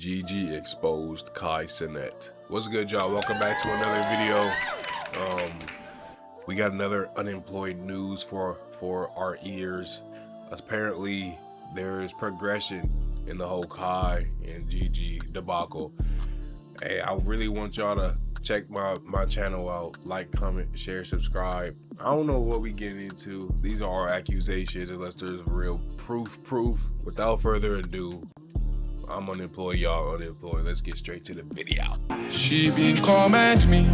Gigi exposed Cenat. What's good, y'all? Welcome back to another video. We got another unemployed news for our ears. Apparently, there is progression in the whole Kai and Gigi debacle. Hey, I really want y'all to check my channel out. Like, comment, share, subscribe. I don't know what we getting into. These are our accusations unless there's real proof. Without further ado, I'm unemployed, y'all unemployed. Let's get straight to the video. She been comment me.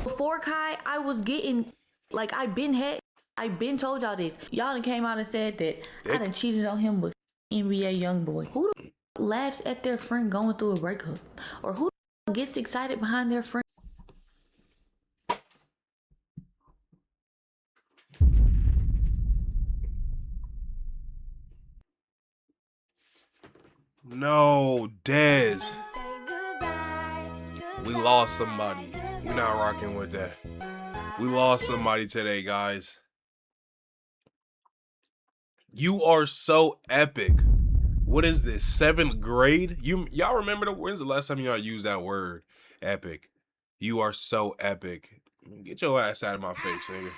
Before Kai, I was getting, like, I been told y'all this. Y'all done came out and said that I done cheated on him with NBA YoungBoy. Who the laughs at their friend going through a breakup? Or who the gets excited behind their friend? No, Dez. We lost somebody. We're not rocking with that. We lost somebody today, guys. You are so epic. What is this? 7th grade? Y'all remember when's the last time y'all used that word? Epic. You are so epic. Get your ass out of my face, nigga.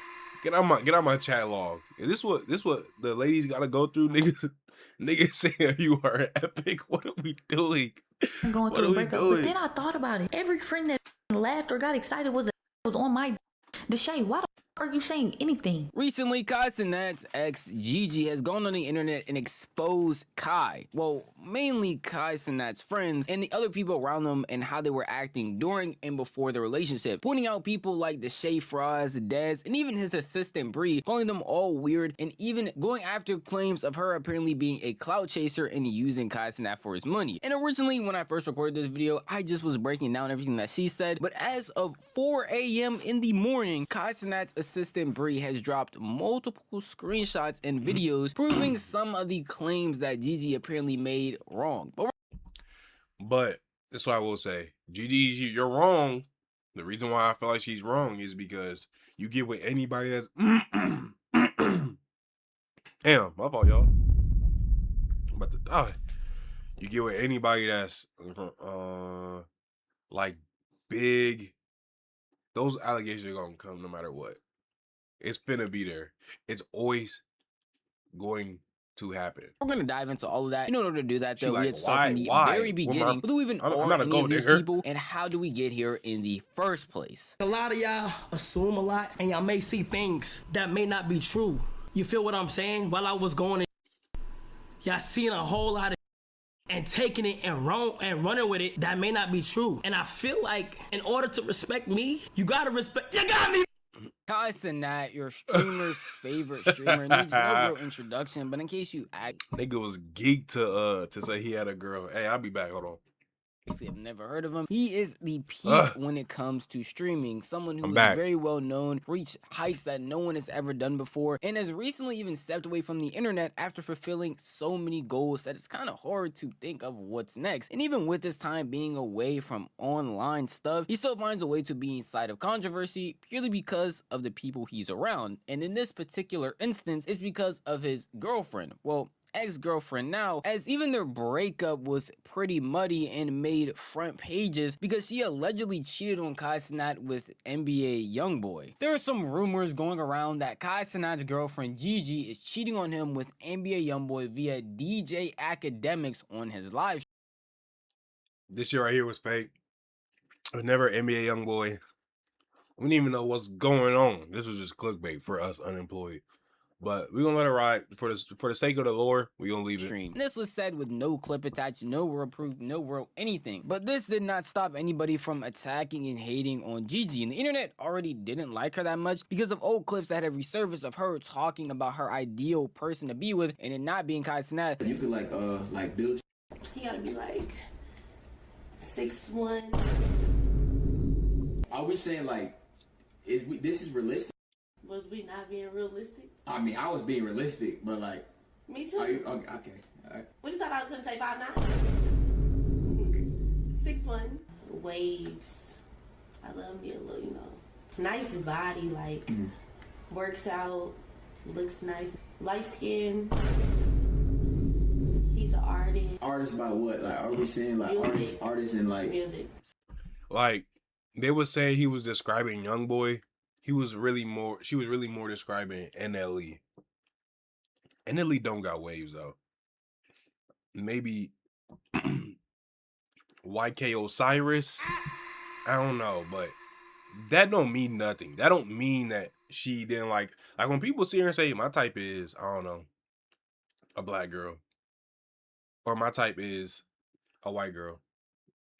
Get out my chat log. Is this what the ladies gotta go through, niggas? Niggas saying you are epic. What are we doing? I'm going through a breakup. But then I thought about it. Every friend that laughed or got excited was on my Deshae. Why the are you saying anything? Recently, Cenat's ex Gigi has gone on the internet and exposed Kai. Well, mainly Cenat's friends and the other people around them and how they were acting during and before the relationship, pointing out people like Deshae Froz, Dez, and even his assistant Bree, calling them all weird, and even going after claims of her apparently being a clout chaser and using Cenat for his money. And originally, when I first recorded this video, I just was breaking down everything that she said, but as of 4 a.m. in the morning, Cenat's assistant Bree has dropped multiple screenshots and videos proving some of the claims that Gigi apparently made wrong. But that's what I will say. Gigi, you're wrong. The reason why I feel like she's wrong is because you get with anybody that's damn, my fault, y'all. I'm about to die. You get with anybody that's like big, those allegations are gonna come no matter what. It's finna be there. It's always going to happen. We're gonna dive into all of that. In order to do that, though, we had to start from the why? very beginning. Who do we even are any of these people, and how do we get here in the first place? A lot of y'all assume a lot, and y'all may see things that may not be true. You feel what I'm saying? While I was going, y'all seeing a whole lot of and taking it and running with it that may not be true. And I feel like in order to respect me, you gotta respect. You got me. Cenat, your streamer's favorite streamer, needs no real introduction, but in case you nigga was geeked to say he had a girl. Hey, I'll be back. Hold on. I've never heard of him. He is the peak when it comes to streaming. Someone who is very well known, reached heights that no one has ever done before, and has recently even stepped away from the internet after fulfilling so many goals that it's kind of hard to think of what's next. And even with his time being away from online stuff, he still finds a way to be inside of controversy purely because of the people he's around. And in this particular instance, it's because of his girlfriend. Well, ex-girlfriend now, as even their breakup was pretty muddy and made front pages because she allegedly cheated on Cenat with NBA YoungBoy. There are some rumors going around that Cenat's girlfriend Gigi is cheating on him with NBA YoungBoy via DJ Academics on his live. This shit right here was fake. It was never NBA YoungBoy. We didn't even know what's going on. This was just clickbait for us unemployed. But we're gonna let it ride for the sake of the lore. We're gonna leave it. This was said with no clip attached, no real proof, no real anything. But this did not stop anybody from attacking and hating on Gigi. And the internet already didn't like her that much because of old clips that had resurfaced of her talking about her ideal person to be with, and it not being Cenat. You could like build. He gotta be like 6'1". Are we saying like, this is realistic? Was we not being realistic? I mean, I was being realistic, but like. Me too. Okay, all right. What you thought I was gonna say? 5'9"? Okay. 6'1". Waves. I love me a little, you know, nice body, like works out, looks nice, light skin. He's an artist. Artists by what? Like, are we saying like artists and like music? Like, they were saying he was describing Youngboy. She was really more describing NLE. NLE don't got waves though. Maybe YK Osiris. I don't know, but that don't mean nothing. That don't mean that she didn't like when people see her and say my type is, I don't know, a black girl, or my type is a white girl.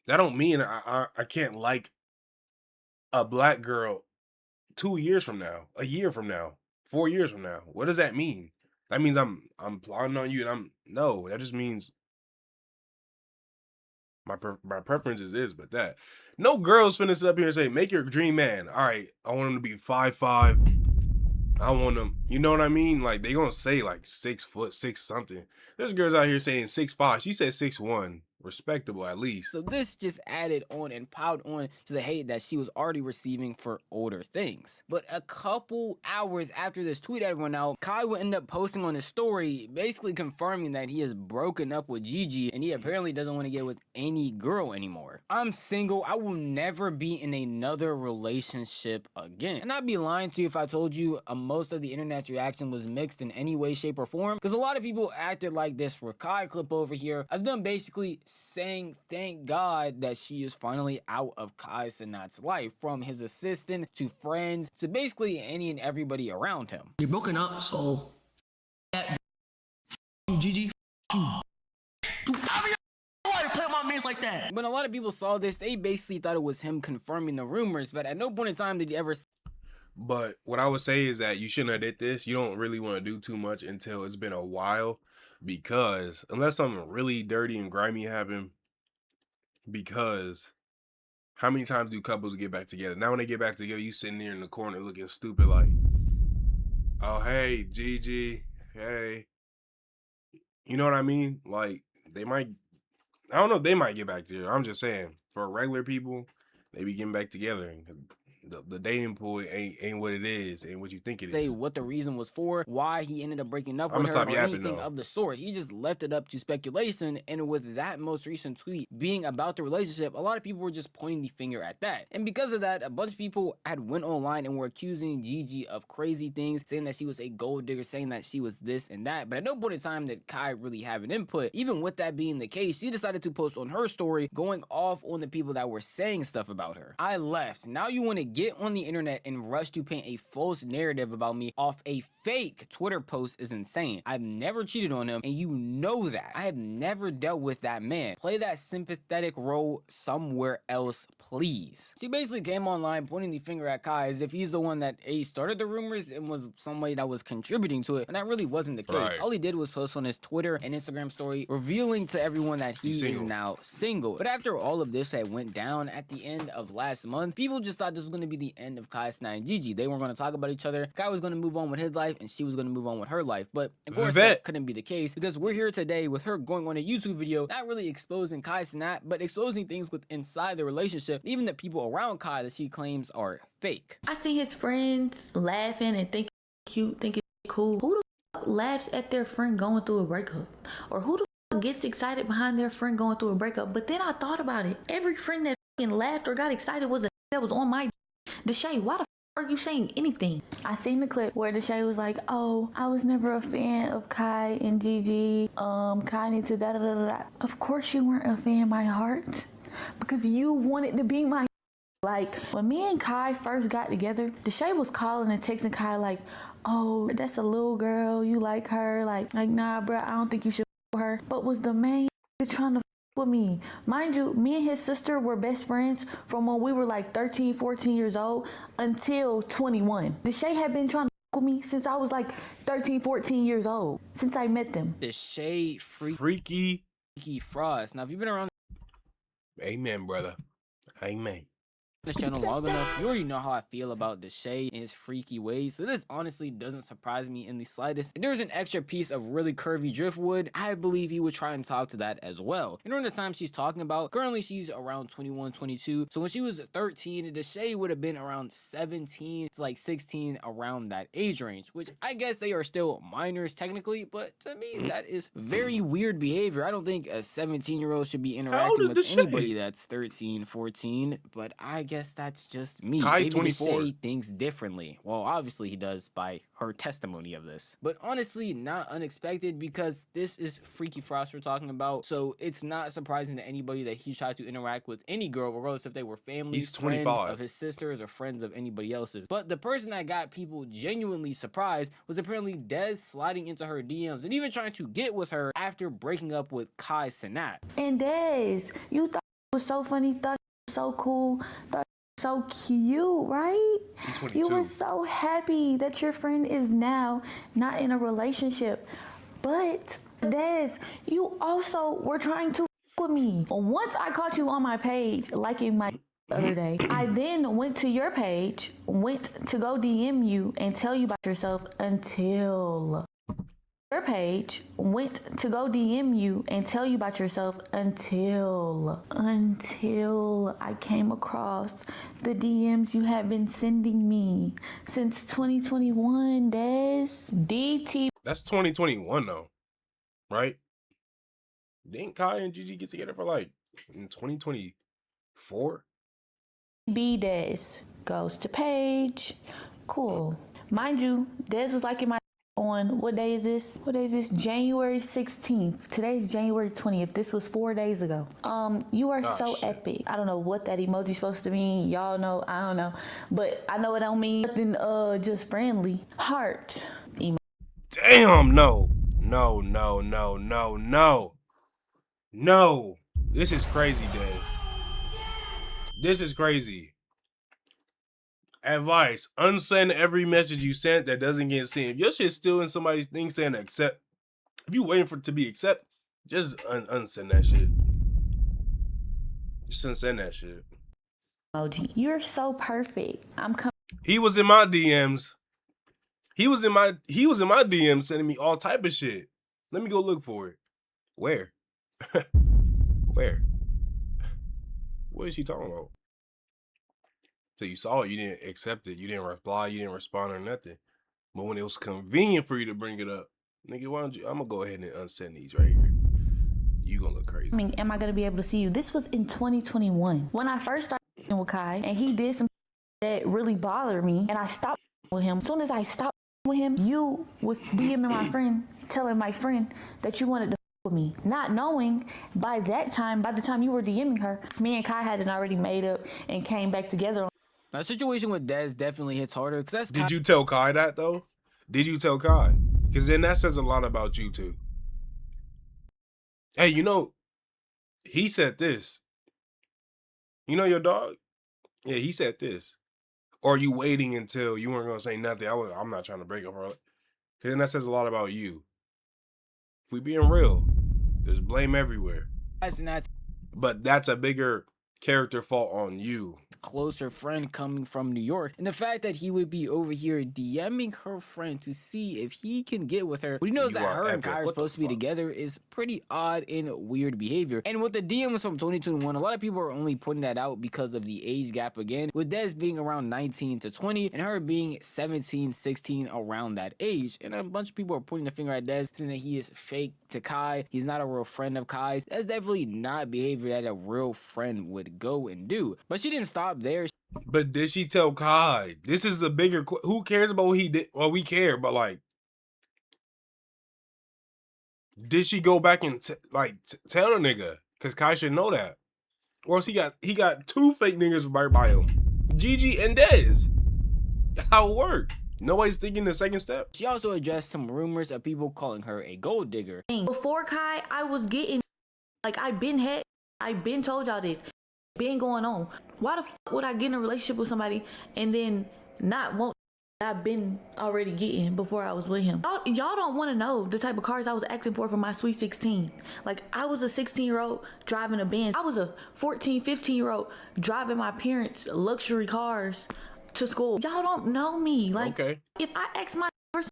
That don't mean I can't like a black girl 2 years from now, a year from now, 4 years from now. What does that mean? That means I'm plotting on you, and no. That just means my preference is this, but that. No girls finna sit up here and say, make your dream man. All right, I want him to be 5'5". I want him, you know what I mean? Like, they gonna say like 6 foot, 6 something. There's girls out here saying 6'5". She said 6'1". Respectable, at least. So this just added on and piled on to the hate that she was already receiving for older things. But a couple hours after this tweet had went out, Kai would end up posting on his story basically confirming that he has broken up with Gigi and he apparently doesn't want to get with any girl anymore. I'm single. I will never be in another relationship again. And I'd be lying to you if I told you most of the internet's reaction was mixed in any way, shape, or form, because a lot of people acted like this for Kai clip over here of them basically saying thank God that she is finally out of Cenat's life, from his assistant to friends to basically any and everybody around him. You're broken up, so that Gigi, why play my mans like that? When a lot of people saw this, they basically thought it was him confirming the rumors, but at no point in time did he ever. But what I would say is that you shouldn't have did this. You don't really want to do too much until it's been a while, because unless something really dirty and grimy happened, because how many times do couples get back together? Now when they get back together, you sitting there in the corner looking stupid like, oh, hey, Gigi, hey. You know what I mean? Like, they might, I don't know if they might get back together. I'm just saying, for regular people, they be getting back together. The dating pool ain't what it is, ain't what you think it is. Say what the reason was for, why he ended up breaking up with her, or anything of the sort. He just left it up to speculation, and with that most recent tweet being about the relationship, a lot of people were just pointing the finger at that. And because of that, a bunch of people had went online and were accusing Gigi of crazy things, saying that she was a gold digger, saying that she was this and that, but at no point in time did Kai really have an input. Even with that being the case, she decided to post on her story, going off on the people that were saying stuff about her. I left. Now you want to get on the internet and rush to paint a false narrative about me off a fake Twitter post is insane. I've never cheated on him, and you know that. I have never dealt with that man. Play that sympathetic role somewhere else, please. She basically came online pointing the finger at Kai as if he's the one that started the rumors and was somebody that was contributing to it, and that really wasn't the case. Right. All he did was post on his Twitter and Instagram story revealing to everyone that he is now single. But after all of this had went down at the end of last month, people just thought this was going to be the end of Cenat and Gigi. They weren't going to talk about each other. Kai was going to move on with his life, and she was going to move on with her life. But of course, that couldn't be the case, because we're here today with her going on a YouTube video, not really exposing Cenat, but exposing things with inside the relationship, even the people around Kai that she claims are fake. I see his friends laughing and thinking cute, thinking cool. Who the fuck laughs at their friend going through a breakup? Or who the fuck gets excited behind their friend going through a breakup? But then I thought about it. Every friend that fucking laughed or got excited was a that was on my Deshae, why the f are you saying anything? I seen the clip where Deshae was like, oh, I was never a fan of Kai and Gigi. Kai needs to da da da da. Of course you weren't a fan, my heart, because you wanted to be my. Like, when me and Kai first got together, Deshae was calling and texting Kai like, oh, that's a little girl, you like her. Like nah, bro, I don't think you should f her. But was the main trying to with me. Mind you, me and his sister were best friends from when we were like 13, 14 years old until 21. Deshae had been trying to with me since I was like 13, 14 years old, since I met them. Deshae Freaky Frost. Now, if you've been around... Amen, brother. Amen. this channel long enough, you already know how I feel about Deshae and his freaky ways, so this honestly doesn't surprise me in the slightest. If there was an extra piece of really curvy driftwood, I believe he would try and talk to that as well. And during the time she's talking about, currently she's around 21, 22, so when she was 13, Deshae would have been around 17 to like 16, around that age range, which I guess they are still minors technically, but to me that is very weird behavior. I don't think a 17-year-old should be interacting with anybody that's 13, 14, but I guess that's just me. Kai, maybe 24. Deshae thinks differently. Well, obviously he does by her testimony of this. But honestly, not unexpected, because this is Freaky Frost we're talking about. So it's not surprising to anybody that he tried to interact with any girl, regardless if they were family, friends of his sisters, or friends of anybody else's. But the person that got people genuinely surprised was apparently Des sliding into her DMs and even trying to get with her after breaking up with Cenat. And Des, you thought it was so funny, thought it was so cool, thought so cute, right? She's 22. You were so happy that your friend is now not in a relationship. But Des, you also were trying to with me. Once I caught you on my page liking my the other day, I then went to your page, went to go DM you and tell you about yourself until your page, went to go DM you and tell you about yourself until I came across the DMs you have been sending me since 2021, Des. DT. That's 2021 though, right? Didn't Kai and Gigi get together for like in 2024? B Des goes to page. Cool. Mind you, Des was liking my on, what day is this? What day is this? January 16th. Today's January 20th. This was 4 days ago. You are so epic. I don't know what that emoji's supposed to mean. Y'all know, I don't know. But I know it don't mean nothing just friendly. Heart emoji. Damn, no. No. This is crazy, Dave. This is crazy. Advice: unsend every message you sent that doesn't get sent. If your shit's still in somebody's thing saying accept, if you waiting for it to be accept, just unsend that shit. Just unsend that shit. Emoji. You're so perfect. I'm coming. He was in my DMs. He was in my DMs sending me all type of shit. Let me go look for it. Where? Where? What is she talking about? So you saw it, you didn't accept it, you didn't reply, you didn't respond or nothing. But when it was convenient for you to bring it up, nigga, why don't you? I'm gonna go ahead and unsend these right here. You gonna look crazy. I mean, am I gonna be able to see you? This was in 2021 when I first started with Kai, and he did some that really bothered me, and I stopped with him. As soon as I stopped with him, you was DMing my friend, telling my friend that you wanted to with me, not knowing by the time you were DMing her, me and Kai hadn't already made up and came back together. Now, the situation with Des definitely hits harder, because that's Did you tell Kai that though? Did you tell Kai? Because then that says a lot about you too. Hey, you know, he said this. You know your dog? Yeah, he said this. Or are you waiting until you weren't gonna say nothing? I'm not trying to break up her. Because then that says a lot about you. If we being real, there's blame everywhere. But that's a bigger character fault on you. Closer friend coming from New York, and the fact that he would be over here DMing her friend to see if he can get with her, when he knows that her and Kai are supposed to be together, is pretty odd and weird behavior. And with the DMs from 2021, a lot of people are only pointing that out because of the age gap again, with Des being around 19 to 20 and her being 17, 16, around that age. And a bunch of people are pointing the finger at Des, saying that he is fake to Kai, he's not a real friend of Kai's. That's definitely not behavior that a real friend would go and do. But she didn't stop there. But did she tell Kai? This is the bigger. Who cares about what he did? Well, we care, but like, did she go back and tell the nigga? Cause Kai should know that. Or else he got two fake niggas right by him, Gigi and Dez. That's how it worked. Nobody's thinking the second step. She also addressed some rumors of people calling her a gold digger. Before Kai, I was getting I've been told y'all this. Been going on. Why the fuck would I get in a relationship with somebody and then not want I've been already getting before I was with him. Y'all don't want to know the type of cars I was asking for my sweet 16. Like, I was a 16-year-old driving a Benz. I was a 14, 15-year-old driving my parents' luxury cars to school. Y'all don't know me. Like, okay. If I ask my person,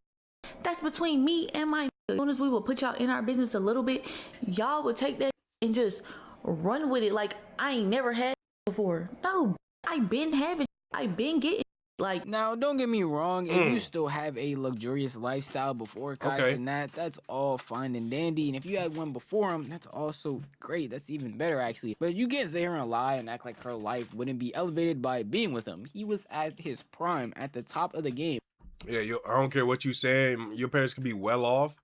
that's between me and my. As soon as we would put y'all in our business a little bit, y'all would take that and just run with it. Like, I ain't never had before. No, I been having. I been getting. Like, now, don't get me wrong, if you still have a luxurious lifestyle before Kai Cenat, that's all fine and dandy. And if you had one before him, that's also great. That's even better, actually. But you can't sit here and lie and act like her life wouldn't be elevated by being with him. He was at his prime, at the top of the game. Yeah, I don't care what you say. Your parents could be well off.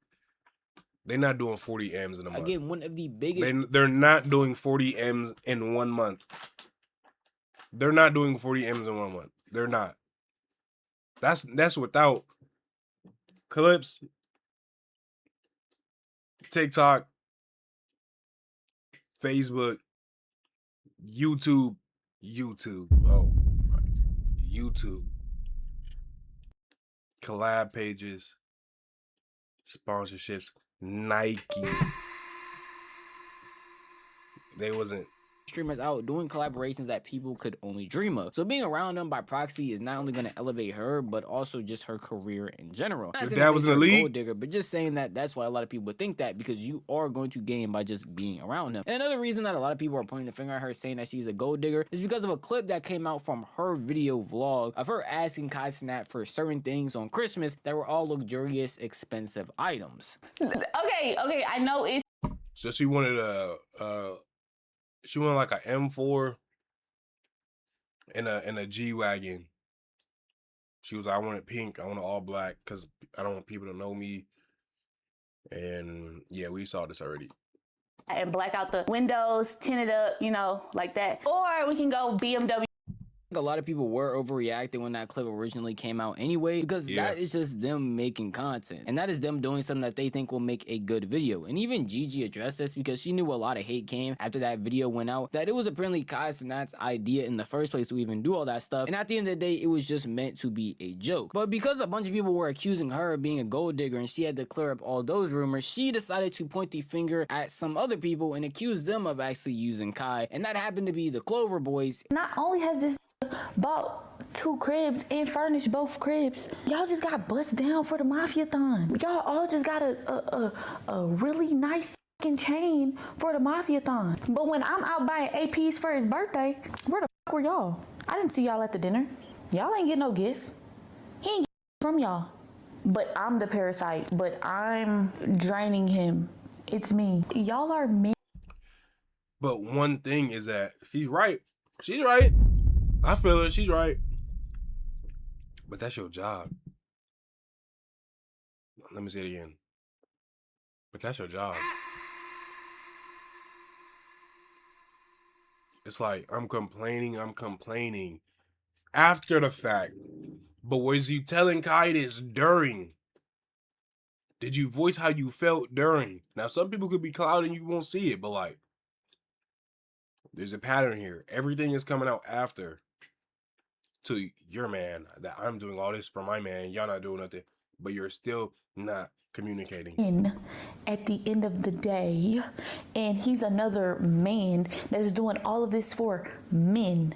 They're not doing 40 M's in a month. Again, one of the biggest... They're not doing 40 M's in 1 month. They're not doing 40 M's in 1 month. They're not. That's without clips, TikTok, Facebook, YouTube, YouTube, collab pages, sponsorships, Nike. They wasn't streamers out doing collaborations that people could only dream of. So being around them by proxy is not only going to elevate her, but also just her career in general. Your dad was in the league? Gold digger, but just saying that's why a lot of people think that, because you are going to gain by just being around him. And another reason that a lot of people are pointing the finger at her saying that she's a gold digger is because of a clip that came out from her video vlog of her asking Kai Cenat for certain things on Christmas that were all luxurious, expensive items. Okay, I know it's. So she wanted like a M4 and a G-Wagon. She was like, I want it pink, I want it all black, because I don't want people to know me. And yeah, we saw this already. And black out the windows, tint it up, you know, like that. Or we can go BMW. A lot of people were overreacting when that clip originally came out anyway, because that is just them making content, and that is them doing something that they think will make a good video. And even Gigi addressed this because she knew a lot of hate came after that video went out, that it was apparently Kai Cenat's idea in the first place to even do all that stuff, and at the end of the day it was just meant to be a joke. But because a bunch of people were accusing her of being a gold digger and she had to clear up all those rumors, she decided to point the finger at some other people and accuse them of actually using Kai, and that happened to be the Clover Boys. Not only has this bought 2 cribs and furnished both cribs, y'all just got bust down for the mafia-thon. Y'all all just got a really nice fucking chain for the mafia-thon. But when I'm out buying APs for his birthday, where the fuck were y'all? I didn't see y'all at the dinner. Y'all ain't get no gift. He ain't get from y'all. But I'm the parasite. But I'm draining him. It's me. Y'all are men. But one thing is that she's right. She's right. I feel it. She's right. But that's your job. Let me say it again. But that's your job. It's like, I'm complaining after the fact. But was you telling Kai this during? Did you voice how you felt during? Now, some people could be clouded and you won't see it, but like, there's a pattern here. Everything is coming out after. To your man, that I'm doing all this for my man, y'all not doing nothing, but you're still not communicating. At the end of the day, and he's another man that is doing all of this for men,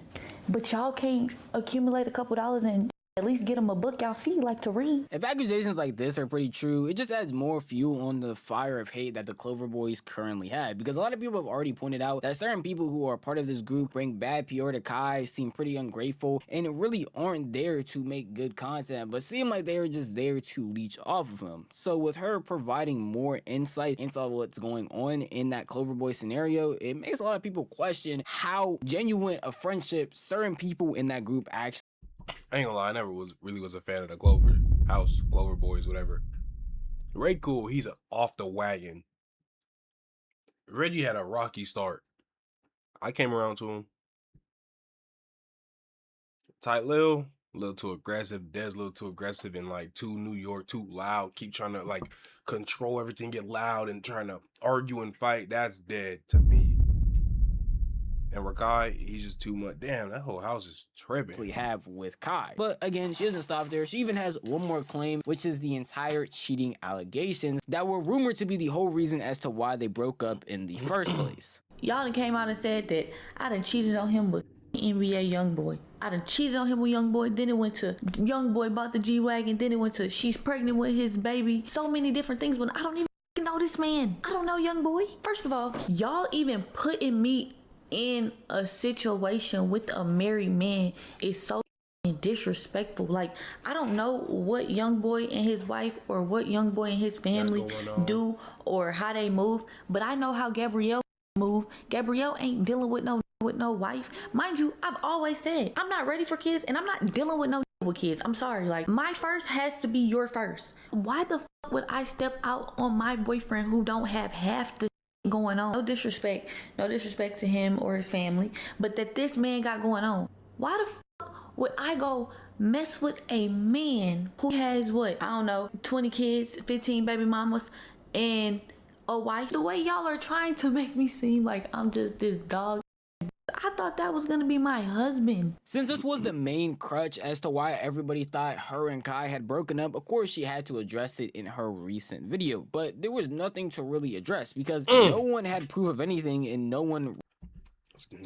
but y'all can't accumulate a couple dollars and at least get him a book y'all see like to read. If accusations like this are pretty true, it just adds more fuel on the fire of hate that the Clover Boys currently have, because a lot of people have already pointed out that certain people who are part of this group bring bad PR to Kai, seem pretty ungrateful, and really aren't there to make good content, but seem like they are just there to leech off of him. So with her providing more insight into what's going on in that Clover Boy scenario, it makes a lot of people question how genuine a friendship certain people in that group actually. I ain't gonna lie, I never really was a fan of the Clover House, Clover Boys, whatever. Ray cool, he's off the wagon. Reggie had a rocky start. I came around to him. Tight Lil, a little too aggressive. Des, a little too aggressive, and like too New York, too loud. Keep trying to like control everything, get loud, and trying to argue and fight. That's dead to me. And Rakai, he's just too much. Damn, that whole house is tripping. Have with Kai. But again, she doesn't stop there. She even has one more claim, which is the entire cheating allegations that were rumored to be the whole reason as to why they broke up in the first place. Y'all done came out and said that I done cheated on him with NBA Youngboy. I done cheated on him with Youngboy, then it went to Youngboy bought the G-Wagon, then it went to she's pregnant with his baby. So many different things, but I don't even know this man. I don't know Youngboy. First of all, y'all even putting me in a situation with a married man is so disrespectful. Like, I don't know what Youngboy and his wife or what Youngboy and his family do or how they move, but I know how Gabrielle move. Gabrielle ain't dealing with no wife. Mind you, I've always said I'm not ready for kids and I'm not dealing with no with kids. I'm sorry. Like, my first has to be your first. Why the fuck would I step out on my boyfriend who don't have half the going on? No disrespect to him or his family, but that this man got going on. Why the fuck would I go mess with a man who has what? I don't know, 20 kids, 15 baby mamas, and a wife? The way y'all are trying to make me seem like I'm just this dog, I thought that was gonna be my husband. Since this was the main crutch as to why everybody thought her and Kai had broken up, of course she had to address it in her recent video. But there was nothing to really address because no one had proof of anything and no one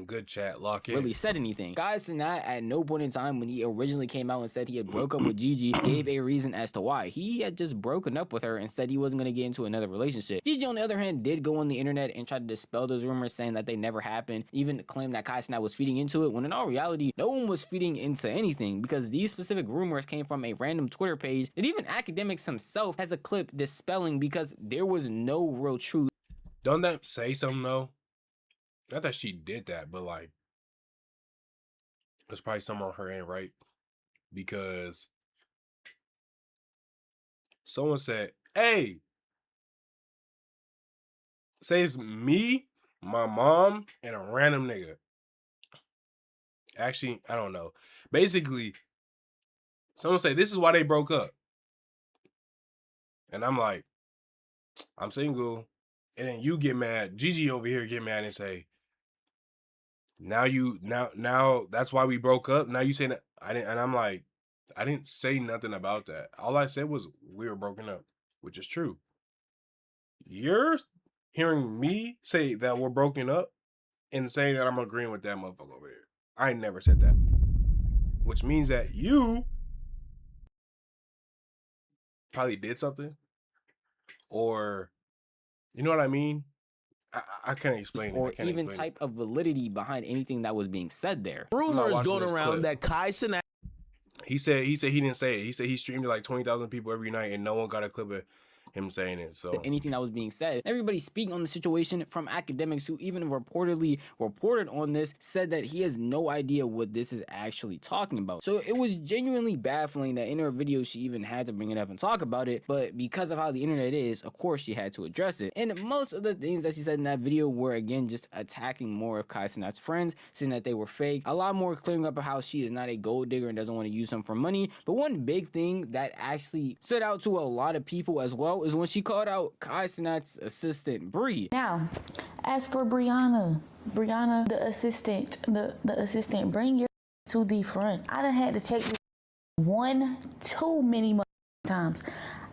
good chat, lock in. really said anything. Cenat at no point in time when he originally came out and said he had broke up with Gigi gave a reason as to why. He had just broken up with her and said he wasn't going to get into another relationship. Gigi, on the other hand, did go on the internet and try to dispel those rumors, saying that they never happened, even claimed that Cenat was feeding into it, when in all reality, no one was feeding into anything, because these specific rumors came from a random Twitter page that even Academics himself has a clip dispelling, because there was no real truth. Don't that say something though? Not that she did that, but like, there's probably something on her end, right? Because someone said, hey, say it's me, my mom, and a random nigga. Actually, I don't know. Basically, someone said, this is why they broke up. And I'm like, I'm single. And then you get mad. Gigi over here get mad and say, now that's why we broke up. Now you saying that I didn't, and I'm like, I didn't say nothing about that. All I said was we were broken up, which is true. You're hearing me say that we're broken up and saying that I'm agreeing with that motherfucker over there. I never said that. Which means that you probably did something, or you know what I mean? I can't explain it. Or even type of validity behind anything that was being said there. Rumors going around that Cenat. He said he didn't say it. He said he streamed to like 20,000 people every night and no one got a clip of him saying it. So anything that was being said, everybody speaking on the situation, from Academics who even reported on this, said that he has no idea what this is actually talking about. So it was genuinely baffling that in her video she even had to bring it up and talk about it, but because of how the internet is, of course she had to address it. And most of the things that she said in that video were again just attacking more of Cenat's friends, saying that they were fake, a lot more clearing up of how she is not a gold digger and doesn't want to use them for money. But one big thing that actually stood out to a lot of people as well is when she called out Cenat's assistant, Bree. Now, as for Briana, the assistant, bring your to the front. I done had to check this too many times.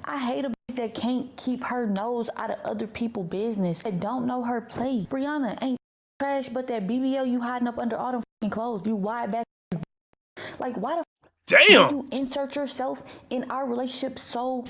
I hate a bitch that can't keep her nose out of other people's business, that don't know her place. Briana ain't trash, but that BBL you hiding up under all them fucking clothes, you wide back. Like, why the damn you insert yourself in our relationship so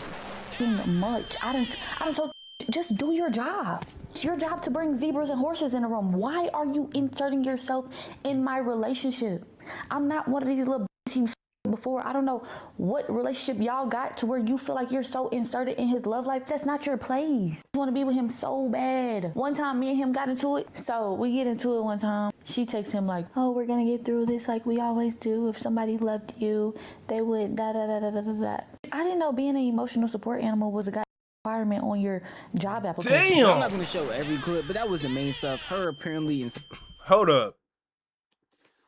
much? I don't so just do your job. It's your job to bring zebras and horses in a room. Why are you inserting yourself in my relationship? I'm not one of these little bitches before. I don't know what relationship y'all got to where you feel like you're so inserted in his love life. That's not your place. I want to be with him so bad. One time me and him got into it. So we get into it one time. She texts him like, oh, we're going to get through this like we always do. If somebody loved you, they would da da da da da da. I didn't know being an emotional support animal was a guy requirement on your job application. Damn. I'm not going to show every clip, but that was the main stuff. Her apparently hold up.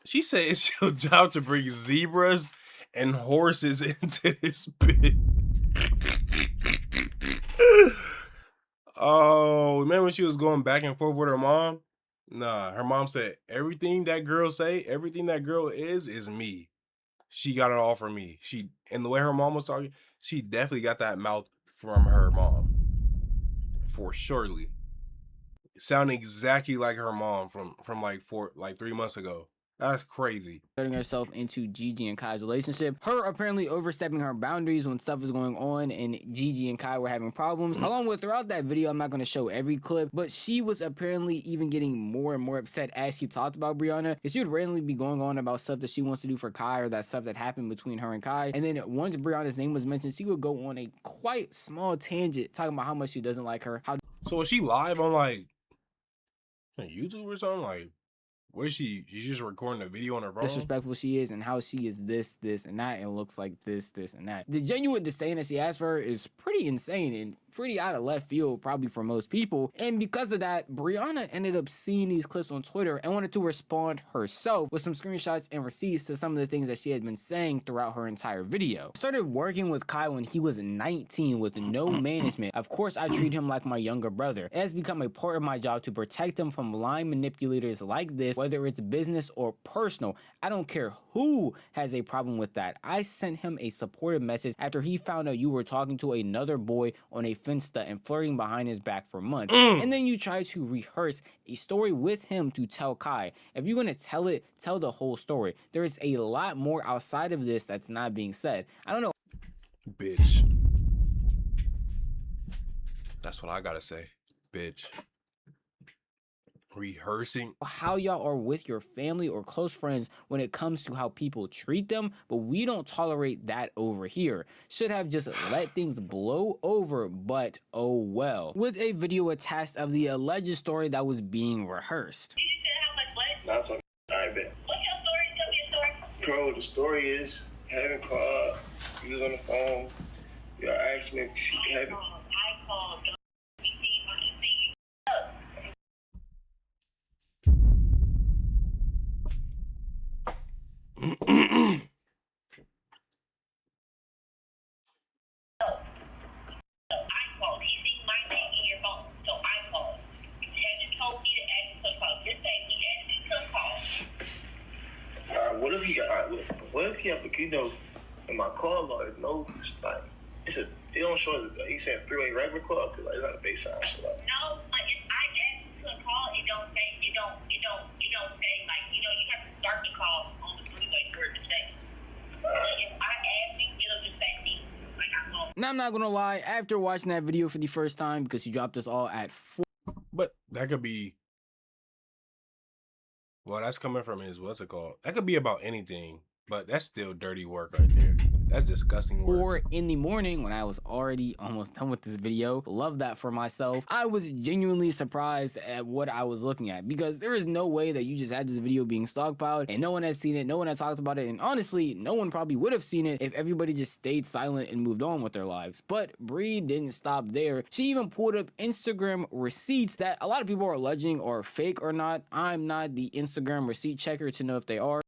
She said it's your job to bring zebras and horses into this bit. Oh, remember when she was going back and forth with her mom? Nah, her mom said everything that girl say, everything that girl is me. She got it all from me. And the way her mom was talking, she definitely got that mouth from her mom. For surely. Sounding exactly like her mom from like 3 months ago. That's crazy. Getting herself into Gigi and Kai's relationship. Her apparently overstepping her boundaries when stuff is going on and Gigi and Kai were having problems. Along with throughout that video, I'm not going to show every clip, but she was apparently even getting more and more upset as she talked about Briana. She would randomly be going on about stuff that she wants to do for Kai or that stuff that happened between her and Kai. And then once Briana's name was mentioned, she would go on a quite small tangent talking about how much she doesn't like her. So was she live on like YouTube or something? Like, where is she? She's just recording a video on her phone? Disrespectful she is and how she is this, and that, and looks like this, and that. The genuine disdain that she has for her is pretty insane and pretty out of left field probably for most people. And because of that, Briana ended up seeing these clips on Twitter and wanted to respond herself with some screenshots and receipts to some of the things that she had been saying throughout her entire video. Started working with Kai when he was 19 with no management. Of course, I treat him like my younger brother. It has become a part of my job to protect him from lying manipulators like this, whether it's business or personal. I don't care who has a problem with that. I sent him a supportive message after he found out you were talking to another boy on a Finsta and flirting behind his back for months. And then you try to rehearse a story with him to tell Kai. If you're gonna tell it, tell the whole story. There is a lot more outside of this that's not being said. I don't know. Bitch. That's what I gotta say. Bitch. Rehearsing how y'all are with your family or close friends when it comes to how people treat them, but we don't tolerate that over here. Should have just let things blow over, but oh well. With a video attached of the alleged story that was being rehearsed. Did you say how much what? That's all right, bet. What's your story? Tell me your story. Bro, the story is, having called, you was on the phone, you asked me if she had. I called. We see you. I called. He seen my name in your phone, so I called. You hadn't told me to ask you to call. Just say he asked you to call. What if he got? What if he have? You know, in my call log, no, like it don't show. He said 3-way regular call because like, it's not a base sign. So, like, No, but if I ask you to call, it don't say. It don't say like you have to start the call on the 3-way for it to say. If I ask you, it'll just say me. Like I called. Now I'm not gonna lie, after watching that video for the first time, because he dropped us all at 4. But that could be, well, that's coming from his, what's it called? That could be about anything, but that's still dirty work right there. That's disgusting work. Or in the morning when I was already almost done with this video. Love that for myself. I was genuinely surprised at what I was looking at, because there is no way that you just had this video being stockpiled and no one has seen it, no one had talked about it, and honestly, no one probably would have seen it if everybody just stayed silent and moved on with their lives. But Bree didn't stop there. She even pulled up Instagram receipts that a lot of people are alleging are fake or not. I'm not the Instagram receipt checker to know if they are.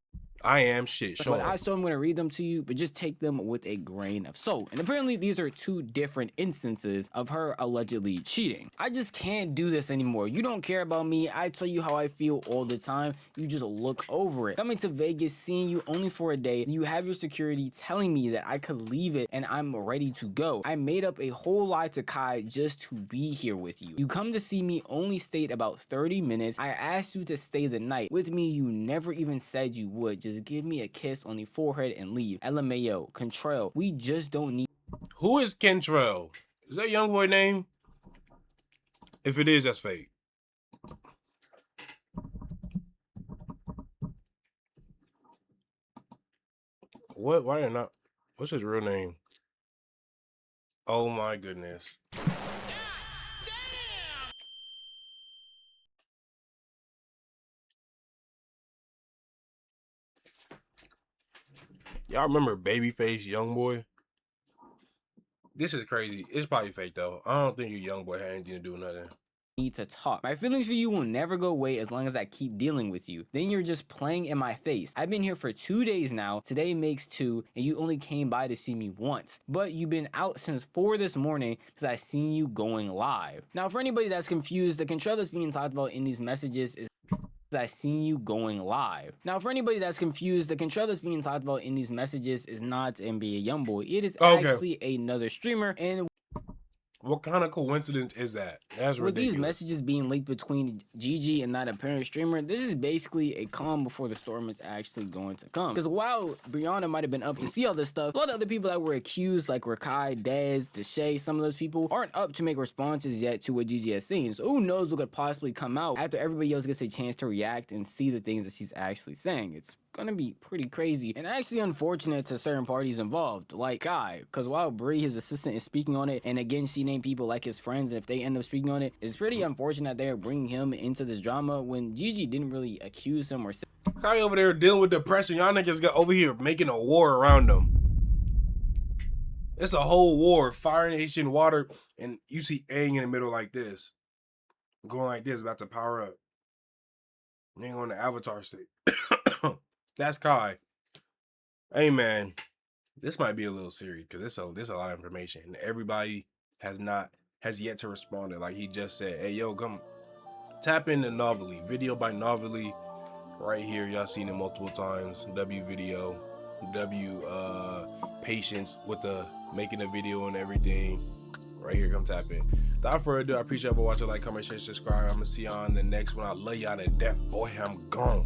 I am shit, sure. But I'm going to read them to you, but just take them with a grain of salt. And apparently these are 2 different instances of her allegedly cheating. I just can't do this anymore. You don't care about me. I tell you how I feel all the time. You just look over it. Coming to Vegas, seeing you only for a day, you have your security telling me that I could leave it and I'm ready to go. I made up a whole lie to Kai just to be here with you. You come to see me, only stayed about 30 minutes. I asked you to stay the night. With me, you never even said you would. Just give me a kiss on the forehead and leave. LMAO, Contrell, we just don't need. Who is Kentrell? Is that young boy name? If it is, that's fake. What? Why did not? What's his real name? Oh my goodness. Y'all remember Babyface Youngboy? This is crazy. It's probably fake though. I don't think your Youngboy had anything to do with nothing. Need to talk. My feelings for you will never go away as long as I keep dealing with you. Then you're just playing in my face. I've been here for 2 days now. Today makes 2, and you only came by to see me once. But you've been out since 4 this morning because I seen you going live. Now, for anybody that's confused, the control that's being talked about in these messages is I seen you going live. Now, for anybody that's confused, the control that's being talked about in these messages is not NBA YoungBoy. It is actually another streamer. And what kind of coincidence is that? That's ridiculous. With these messages being leaked between Gigi and that apparent streamer, this is basically a calm before the storm is actually going to come. Because while Briana might have been up to see all this stuff, a lot of other people that were accused, like Rakai, Dez, Deshae, some of those people aren't up to make responses yet to what Gigi has seen. So who knows what could possibly come out after everybody else gets a chance to react and see the things that she's actually saying. It's gonna be pretty crazy and actually unfortunate to certain parties involved, like Kai, because while Bree, his assistant, is speaking on it, and again she named people like his friends, and if they end up speaking on it, it's pretty unfortunate that they're bringing him into this drama when Gigi didn't really accuse him or say. Kai over there dealing with depression. Y'all niggas got over here making a war around them. It's a whole war, Fire Nation, water, and you see Aang in the middle like this, going like this, about to power up. And then on the Avatar state. That's Kai. Hey man, this might be a little serious because there's a lot of information. And everybody has yet to respond. Like he just said, hey yo, come tap into Novelly. Video by Novelly right here. Y'all seen it multiple times. W video, W patience with the making a video and everything. Right here, come tap in. Without further ado, I appreciate y'all for watching. Like, comment, share, subscribe. I'm gonna see y'all on the next one. I love y'all to death. Boy, I'm gone.